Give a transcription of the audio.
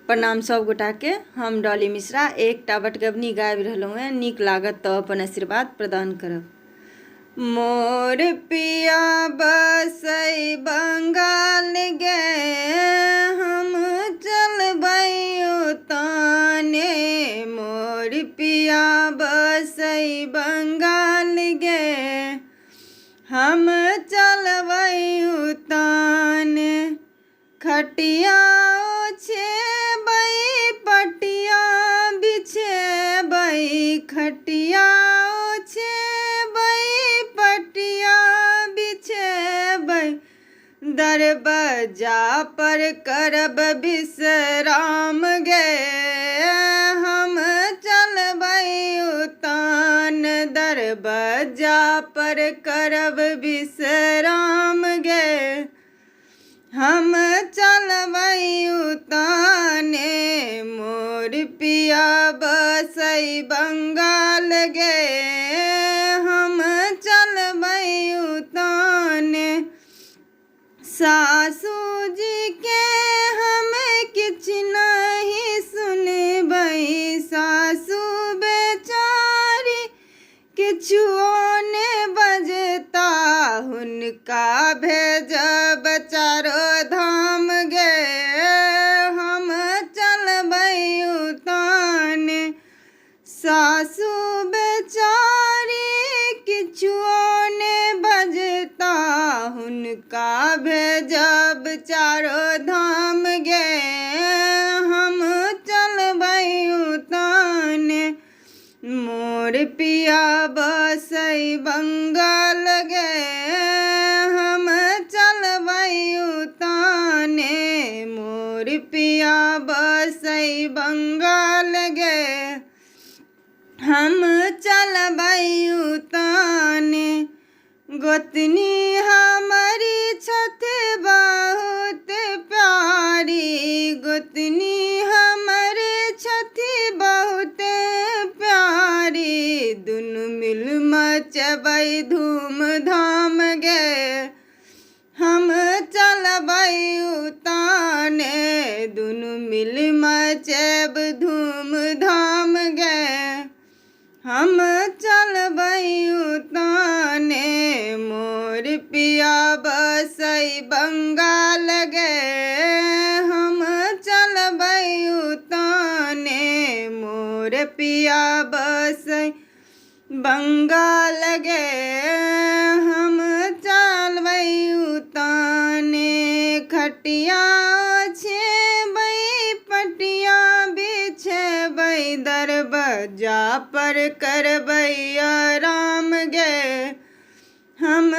प्रणाम सब गोटा के। हम डॉली मिश्रा एकटा बटगबनी गाबि रहलहुँ हैं। नीक लागत तऽ अपन आशीर्वाद प्रदान करब। मोर पिया बसै बंगाल गे, हम चलबै ओतने। मोर पिया बसै बंगाल गे, हम चलबै ओतने। खटिया ओछेबै पटिया बिछेबै, खटिया ओछेबै पटिया बिछेबै। दरबज्जा पर करब विश्राम गे, हम चलबै ओतन। दरबज्जा पर करब विश्राम गे, हम चलबै ओतने। मोर पिया बसै बंगाल गे, हम चलबै ओतने। सासुजी के हम किछु नहीं सुनबै, सासु बेचारी किछुओ ने बजता। हुनका भेजब चारो धाम गे, हम चलबै ओतने। सासु बेचारी किछुओ ने बजता, हुनका भेजब चारो धाम गे, हम चलबै ओतने। मोर पिया बसै बंगाल गे, हम चलबै ओतने। मोर पिया बसै बंगाल गे, हम चलबै ओतने। गोतनी हमारी छथि बहुत प्यारी, गोतनी हमारे छथि बहुत प्यारी। दुनू मिल मचबै धूम धाम गे, हम चलबै ओतने। दुनू मिल मचब धूम धाम गे, हम चलबै ओतने। मोर पिया बसै बंगाल गे, हम चलबै ओतने। मोर पिया बसै बंगाल गे, हम चलबै ओतने। खटिया ओछेबै पटिया बिछेबै, दरबज्जा पर करबै आराम गे, हम